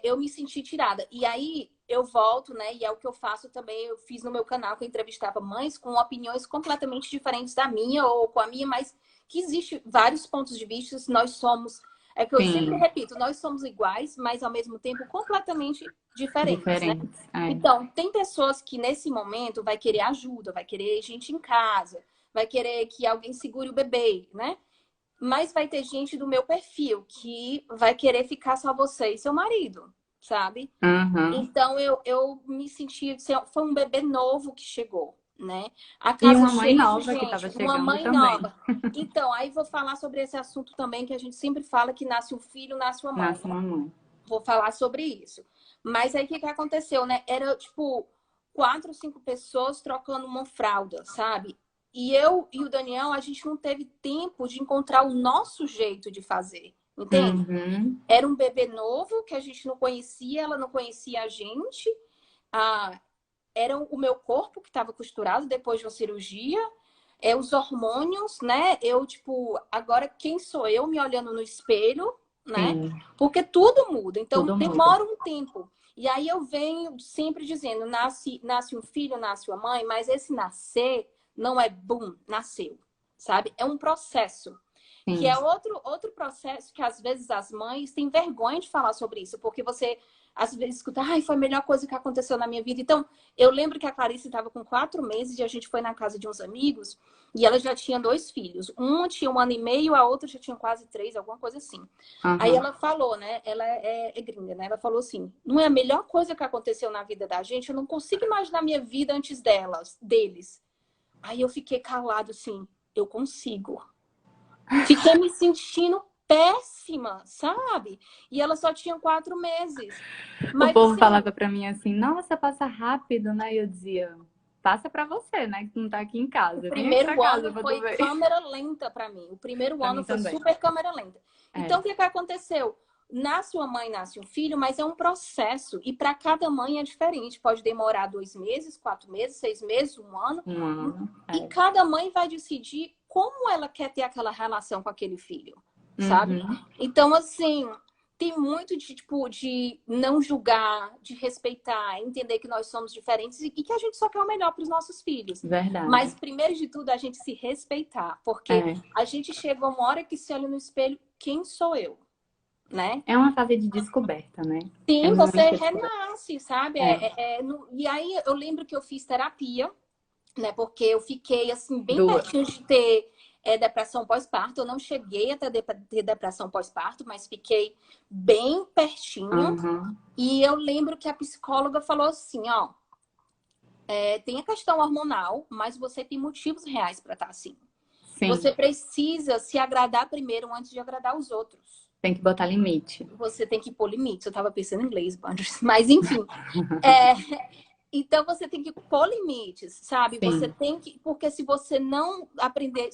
eu me senti tirada. E aí eu volto, né? E é o que eu faço também. Eu fiz no meu canal que eu entrevistava mães com opiniões completamente diferentes da minha ou com a minha, mas que existe vários pontos de vista. Nós somos, é que eu sempre
Sim,
repito, nós somos iguais, mas ao mesmo tempo completamente diferentes, né?
diferentes. É.
Então, tem pessoas que nesse momento vai querer ajuda, vai querer gente em casa, vai querer que alguém segure o bebê, né? Mas vai ter gente do meu perfil que vai querer ficar só você e seu marido, sabe?
Aham.
Então eu me senti, foi um bebê novo que chegou, né? A
E
casa
uma mãe
cheia de
nova que
gente,
estava
uma
chegando
mãe
também.
nova. Então, aí vou falar sobre esse assunto também que a gente sempre fala que nasce um filho, nasce uma mãe,
Nasce
né?
uma mãe.
Vou falar sobre isso. Mas aí o que que aconteceu, né? Era tipo 4 ou 5 pessoas trocando uma fralda, sabe? E eu e o Daniel, a gente não teve tempo de encontrar o nosso jeito de fazer, entende?
Uhum.
Era um bebê novo que a gente não conhecia, ela não conhecia a gente. Ah, era o meu corpo que estava costurado depois de uma cirurgia. Os hormônios, né? Eu, tipo, agora quem sou eu me olhando no espelho, né?
Sim,
Porque tudo muda. Então,
tudo muda.
demora um tempo. E aí eu venho sempre dizendo, nasce um filho, nasce uma mãe, mas esse nascer não é bum, nasceu, sabe? É um processo. Que
Sim.
é outro processo que às vezes as mães têm vergonha de falar sobre isso, porque você às vezes escuta, ai, foi a melhor coisa que aconteceu na minha vida. Então, eu lembro que a Clarice estava com 4 meses e a gente foi na casa de uns amigos e ela já tinha 2 filhos. Uma tinha 1 ano e meio, a outra já tinha quase 3, alguma coisa assim. Aí
Aham.
ela falou, né? Ela é gringa, né? Ela falou assim: não é a melhor coisa que aconteceu na vida da gente, eu não consigo imaginar minha vida antes deles. Aí eu fiquei calado assim, eu consigo. Fiquei me sentindo péssima, sabe? E ela só tinha 4 meses.
O
Mas
povo
assim,
falava pra mim assim, nossa, passa rápido, né? E eu dizia, passa pra você, né? Que tu não tá aqui em
o
casa. Vem aqui pra
primeiro
casa
ano
pra tu
foi
ver.
câmera lenta para mim. O primeiro
Pra
ano
mim
foi
também.
super câmera lenta. Então,
É.
o que que aconteceu? Nasce uma mãe, nasce um filho, mas é um processo. E para cada mãe é diferente. Pode demorar 2 meses, 4 meses, 6 meses, um ano.
Um ano.
E
É.
cada mãe vai decidir como ela quer ter aquela relação com aquele filho, sabe?
Uhum.
Então, assim, tem muito de, tipo, de não julgar, de respeitar, entender que nós somos diferentes e que a gente só quer o melhor para os nossos filhos.
Verdade.
Mas, primeiro de tudo, a gente se respeitar. Porque
É.
a gente chega uma hora que se olha no espelho, quem sou eu? Né?
É uma fase de descoberta, né? É
Sim,
muito
você
descoberta.
renasce, sabe?
É.
E aí eu lembro que eu fiz terapia, né? Porque eu fiquei assim bem
Duas.
pertinho de ter depressão pós-parto. Eu não cheguei a ter depressão pós-parto, mas fiquei bem pertinho.
Uhum.
E eu lembro que a psicóloga falou assim, ó, tem a questão hormonal, mas você tem motivos reais para estar assim.
Sim.
Você precisa se agradar primeiro antes de agradar os outros.
Tem que botar limite.
Você tem que pôr limites. Eu tava pensando em inglês, mas enfim. Então você tem que pôr limites, sabe?
Sim.
Você tem que, porque se você não aprender,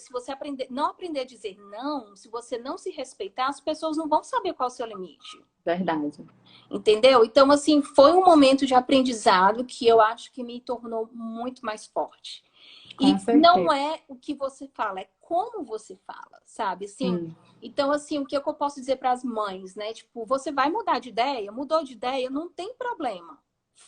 não aprender a dizer não, se você não se respeitar, as pessoas não vão saber qual é o seu limite.
Verdade.
Entendeu? Então, assim, foi um momento de aprendizado que eu acho que me tornou muito mais forte.
Com
E
certeza.
não é o que você fala, é como você fala, sabe? Assim,
Sim.
então, assim, o que eu posso dizer para as mães, né? Tipo, você vai mudar de ideia? Mudou de ideia? Não tem problema.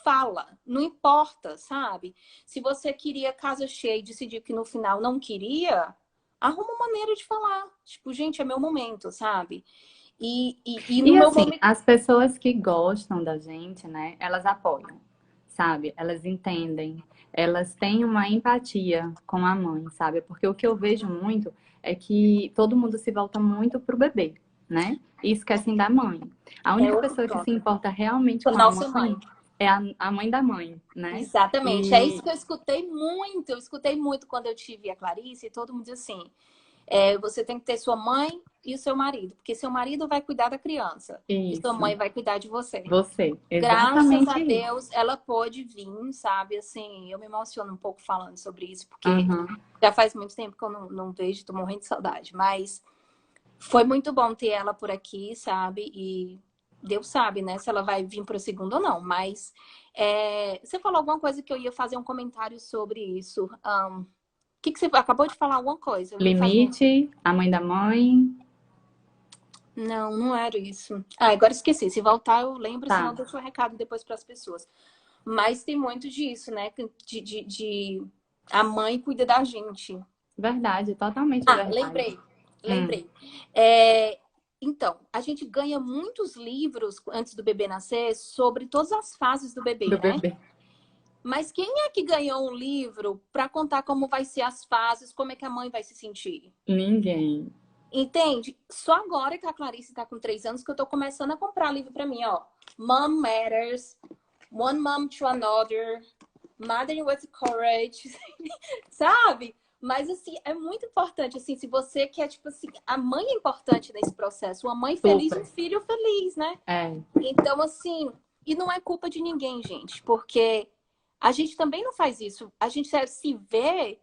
Fala, não importa, sabe? Se você queria casa cheia e decidiu que no final não queria, arruma uma maneira de falar. Tipo, gente, é meu momento, sabe? E no
E
meu
assim,
momento.
as pessoas que gostam da gente, né? Elas apoiam, sabe? Elas entendem. Elas têm uma empatia com a mãe, sabe? Porque o que eu vejo muito é que todo mundo se volta muito pro bebê, né? E esquecem da mãe. A
É
única
outro
pessoa que se
ponto.
importa realmente com a
Nossa mãe.
mãe é a mãe da mãe, né?
Exatamente. É isso
E
que eu escutei muito. Eu escutei muito quando eu tive a Clarice e todo mundo diz assim: você tem que ter sua mãe e o seu marido, porque seu marido vai cuidar da criança e sua
isso,
mãe vai cuidar de você.
você,
Graças a
exatamente isso.
Deus, ela pôde vir, sabe? Assim, eu me emociono um pouco falando sobre isso, porque
Uhum.
já faz muito tempo que eu não vejo, tô morrendo de saudade. Mas foi muito bom ter ela por aqui, sabe? E Deus sabe, né, se ela vai vir pro segundo ou não. Mas você falou alguma coisa que eu ia fazer um comentário sobre isso. O que você acabou de falar alguma coisa? Eu ia fazer.
Limite, a mãe da mãe,
Não, não era isso. Ah, agora esqueci. Se voltar, eu lembro, senão eu
tá.
deixo o recado depois para as pessoas. Mas tem muito disso, né? A mãe cuida da gente.
Verdade, totalmente
Ah,
verdade.
lembrei,
Hum,
lembrei. Então, a gente ganha muitos livros antes do bebê nascer sobre todas as fases do
do
bebê, né?
bebê.
Mas quem é que ganhou um livro para contar como vai ser as fases, como é que a mãe vai se sentir?
Ninguém.
Entende? Só agora que a Clarice está com 3 anos que eu tô começando a comprar livro para mim, ó. Mom Matters, One Mom to Another, Mothering with Courage, sabe? Mas, assim, é muito importante, assim, se você quer, tipo assim, a mãe é importante nesse processo. Uma mãe feliz e um
Super.
filho feliz, né?
É,
Então, assim, e não é culpa de ninguém, gente, porque a gente também não faz isso. A gente se vê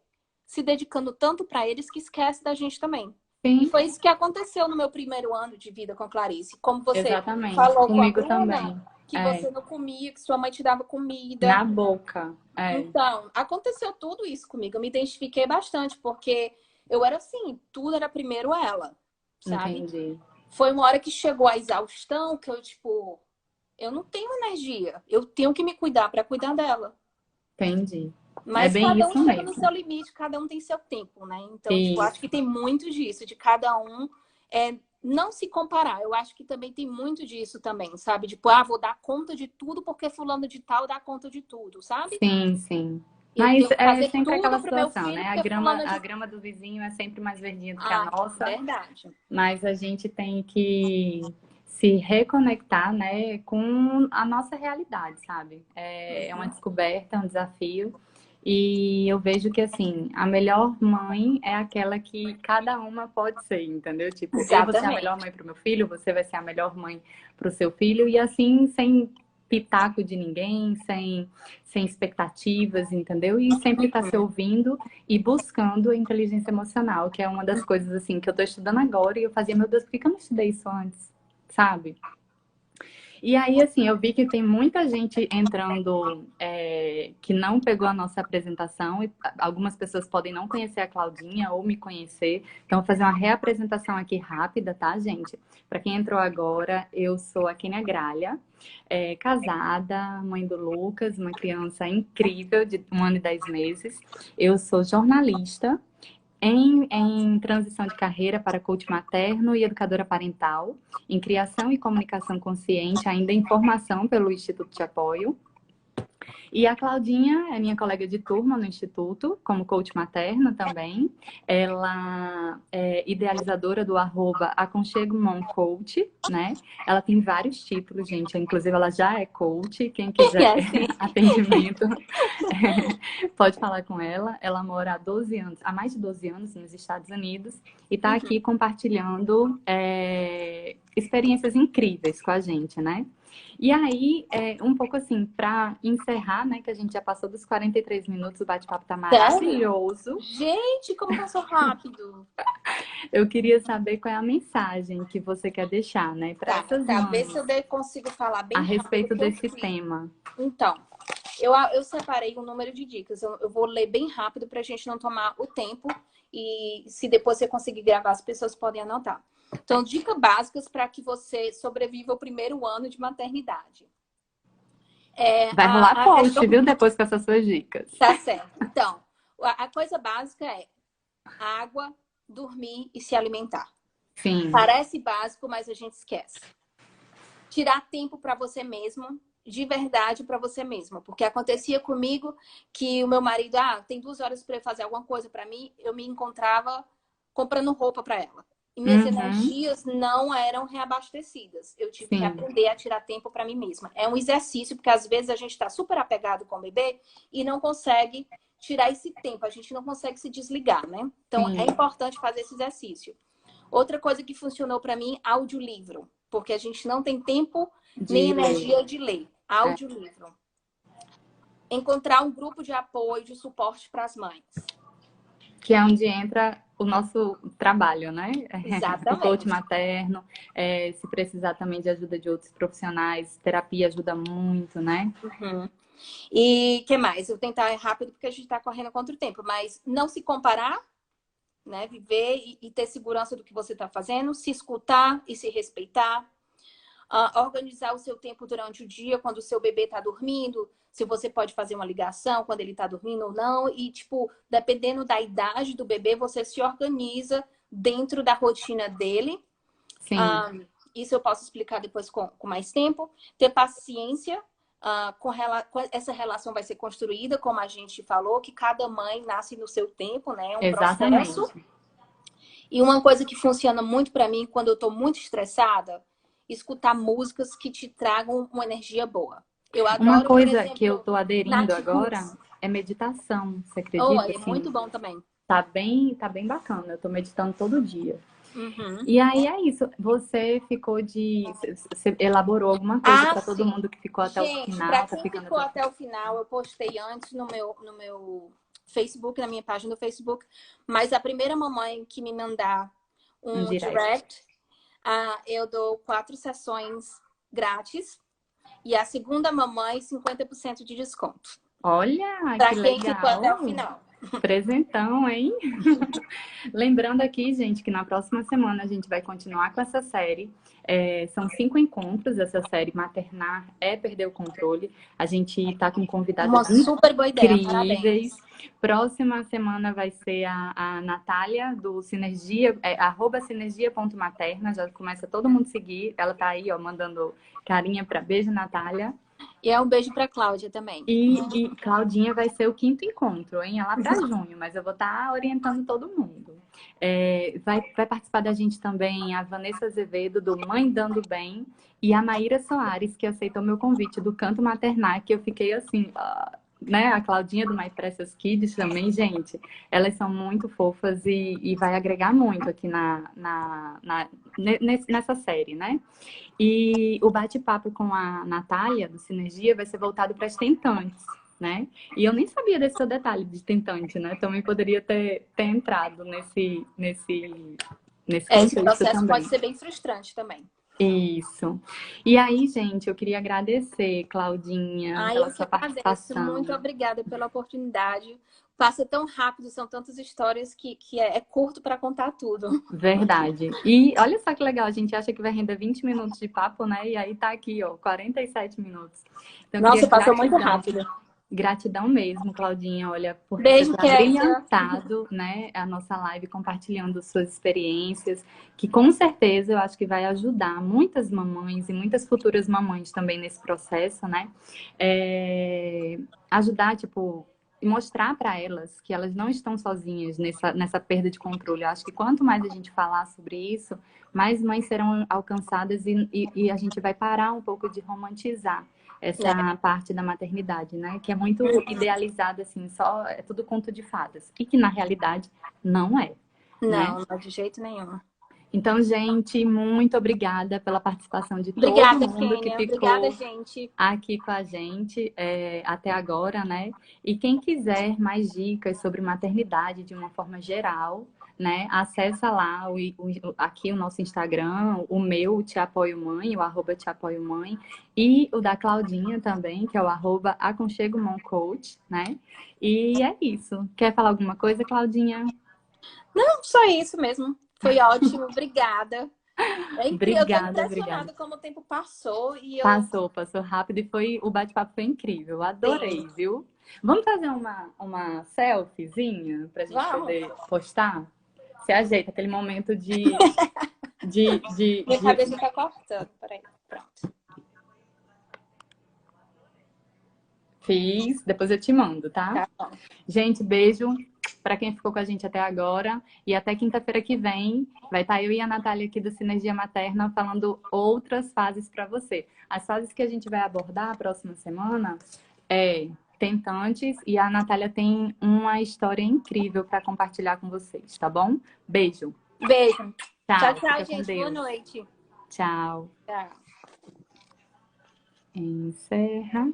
se dedicando tanto para eles que esquece da gente também. E
sim,
foi isso que aconteceu no meu primeiro ano de vida com a Clarice. Como você
exatamente.
falou com a
Comigo
Bruna,
também.
que
É,
você não comia, que sua mãe te dava comida.
na boca. É,
Então, aconteceu tudo isso comigo. Eu me identifiquei bastante, porque eu era assim, tudo era primeiro ela, sabe?
entendi.
Foi uma hora que chegou a exaustão, que eu, tipo, eu não tenho energia. Eu tenho que me cuidar para cuidar dela.
Entendi. É
Mas
bem
cada um
isso
chega no seu
mesmo.
limite, cada um tem seu tempo, né? Então, tipo, acho que
Isso.
tem muito disso, de cada um não se comparar. Eu acho que também tem muito disso também, sabe? Tipo, vou dar conta de tudo porque fulano de tal dá conta de tudo, sabe?
Sim, sim.
Eu
Mas
tenho que
é
fazer
sempre aquela
tudo pro meu
situação,
filho
né?
porque fulano
A
de...
grama do vizinho é sempre mais verdinha do que a
Ah,
nossa,
verdade.
mas a gente tem que se reconectar, né, com a nossa realidade, sabe? É uma descoberta, é um desafio. E eu vejo que, assim, a melhor mãe é aquela que cada uma pode ser, entendeu? Tipo, eu vou ser a melhor
Exatamente.
mãe para o meu filho, você vai ser a melhor mãe para o seu filho, e assim, sem pitaco de ninguém, sem expectativas, entendeu? E sempre estar se ouvindo e buscando a inteligência emocional, que é uma das coisas, assim, que eu estou estudando agora, e eu fazia, meu Deus, por que eu não estudei isso antes? Sabe? E aí, assim, eu vi que tem muita gente entrando que não pegou a nossa apresentação, e algumas pessoas podem não conhecer a Claudinha ou me conhecer. Então, vou fazer uma reapresentação aqui rápida, tá, gente? Para quem entrou agora, eu sou a Kênia Gralha, casada, mãe do Lucas, uma criança incrível de 1 ano e 10 meses. Eu sou jornalista. Em transição de carreira para coach materno e educadora parental, em criação e comunicação consciente, ainda em formação pelo Instituto de Apoio. E a Claudinha é minha colega de turma no Instituto, como coach materna também. Ela é idealizadora do @Aconchego Mom Coach, né? Ela tem vários títulos, gente. Inclusive, ela já é coach. Quem quiser atendimento, pode falar com ela. Ela mora há 12 anos, há mais de 12 anos nos Estados Unidos e está aqui compartilhando experiências incríveis com a gente, né? E aí, um pouco assim, para encerrar, né, que a gente já passou dos 43 minutos, o bate-papo tá maravilhoso.
Gente, como passou rápido!
Eu queria saber qual é a mensagem que você quer deixar, né, para essas mães.
Ver se eu consigo falar bem
a respeito desse tema.
Então, eu separei um número de dicas. Eu vou ler bem rápido para a gente não tomar o tempo. E se depois você conseguir gravar, as pessoas podem anotar. Então, dicas básicas para que você sobreviva o primeiro ano de maternidade.
Vai rolar post, viu? Depois com essas suas dicas.
Tá certo. Então, a coisa básica é água, dormir e se alimentar.
Sim.
Parece básico, mas a gente esquece. Tirar tempo para você mesmo, de verdade para você mesma. Porque acontecia comigo que o meu marido, tem 2 horas para fazer alguma coisa para mim, eu me encontrava comprando roupa para ela. E minhas energias não eram reabastecidas. Eu tive que aprender a tirar tempo para mim mesma. É um exercício, porque às vezes a gente está super apegado com o bebê e não consegue tirar esse tempo. A gente não consegue se desligar, né? Então, é importante fazer esse exercício. Outra coisa que funcionou para mim, audiolivro. Porque a gente não tem tempo nem energia de ler. Audiolivro. Encontrar um grupo de apoio, de suporte para as mães.
Que é onde entra o nosso trabalho, né?
Exatamente.
O coach materno, se precisar também de ajuda de outros profissionais, terapia ajuda muito, né?
E o que mais? Eu vou tentar rápido porque a gente está correndo contra o tempo, mas não se comparar, né? Viver e ter segurança do que você está fazendo, se escutar e se respeitar. Organizar o seu tempo durante o dia, quando o seu bebê está dormindo, se você pode fazer uma ligação quando ele está dormindo ou não. E, dependendo da idade do bebê, você se organiza dentro da rotina dele.
Sim.
Isso eu posso explicar depois com mais tempo. Ter paciência. Essa relação vai ser construída, como a gente falou, que cada mãe nasce no seu tempo, né? É um processo. E uma coisa que funciona muito para mim, quando eu estou muito estressada, escutar músicas que te tragam uma energia boa. Eu adoro,
uma coisa, por
exemplo,
que eu tô aderindo agora é meditação. Você acredita?
É muito bom também.
Tá bem bacana. Eu tô meditando todo dia. E aí é isso. Você você elaborou alguma coisa para todo mundo que ficou até o final?
Pra quem ficou até o final, eu postei antes no meu Facebook, na minha página do Facebook. Mas a primeira mamãe que me mandar um direct eu dou 4 sessões grátis. E a segunda mamãe, 50% de desconto.
Olha,
pra
que
quem
legal.
ficou até o final.
Presentão, hein? Lembrando aqui, gente, que na próxima semana a gente vai continuar com essa série. São 5 encontros, essa série Maternar é Perder o Controle. A gente está com convidadas
super boa ideia,
incríveis. Próxima semana vai ser a Natália, do Sinergia, @sinergia.materna. Já começa todo mundo seguir. Ela tá aí, ó, mandando carinha para beijo, Natália.
E um beijo para Cláudia também.
E Claudinha vai ser o 5º encontro, hein? É lá para junho, mas eu vou estar orientando todo mundo. Vai participar da gente também a Vanessa Azevedo, do Mãe Dando Bem, e a Maíra Soares, que aceitou meu convite do Canto Maternar, que eu fiquei assim... né? A Claudinha do My Precious Kids também, gente. Elas são muito fofas e vai agregar muito aqui nessa série, né? E o bate-papo com a Natália, do Sinergia, vai ser voltado para as tentantes, né? E eu nem sabia desse seu detalhe de tentante, né? Também poderia ter entrado nesse
Esse processo
também.
pode ser bem frustrante também.
Isso. E aí, gente, eu queria agradecer, Claudinha,
Ah,
pela
eu que
sua
agradeço. Muito
participação.
obrigada pela oportunidade. Passa tão rápido, são tantas histórias que é curto para contar tudo.
Verdade. E olha só que legal, a gente acha que vai render 20 minutos de papo, né? E aí tá aqui, ó, 47 minutos. Então, eu queria
Nossa, passou muito rápido.
gratidão mesmo, Claudinha, olha, por você
Beijo,
ter
Késia.
abrilhantado, né, a nossa live compartilhando suas experiências, que com certeza eu acho que vai ajudar muitas mamães e muitas futuras mamães também nesse processo, né? Ajudar, tipo, e mostrar para elas que elas não estão sozinhas nessa perda de controle. Eu acho que quanto mais a gente falar sobre isso, mais mães serão alcançadas e a gente vai parar um pouco de romantizar
É.
essa parte da maternidade, né? Que é muito idealizada, assim, só é tudo conto de fadas. E que na realidade não é, né?
Não, não de jeito nenhum.
Então, gente, muito obrigada pela participação de todo
Obrigada,
mundo que
Kênia. Obrigada,
ficou
gente.
aqui com a gente até agora, né? E quem quiser mais dicas sobre maternidade de uma forma geral, né? Acessa lá aqui o nosso Instagram, o meu, Te Apoio Mãe, o arroba Te Apoio Mãe, e o da Claudinha também, que é o arroba Aconchego Mom Coach, né? E é isso. Quer falar alguma coisa, Claudinha?
Não, só isso mesmo. Foi ótimo, obrigada. É incrível, eu tô
Obrigada, obrigada.
impressionada como o tempo passou e eu.
Passou rápido e o bate-papo foi incrível.
Sim,
Adorei, viu? Vamos fazer uma selfiezinha pra gente
vamos.
poder postar? Você ajeita aquele momento
Minha cabeça tá cortando. Peraí, pronto.
Fiz, depois eu te mando, tá?
Tá bom.
Gente, beijo para quem ficou com a gente até agora. E até quinta-feira que vem vai estar eu e a Natália aqui do Sinergia Materna falando outras fases para você. As fases que a gente vai abordar a próxima semana é tentantes e a Natália tem uma história incrível para compartilhar com vocês, tá bom? Beijo.
Beijo. Tchau,
Tchau.
tchau,
Fica com
gente. Boa
Deus.
noite.
Tchau.
Tchau.
Encerra.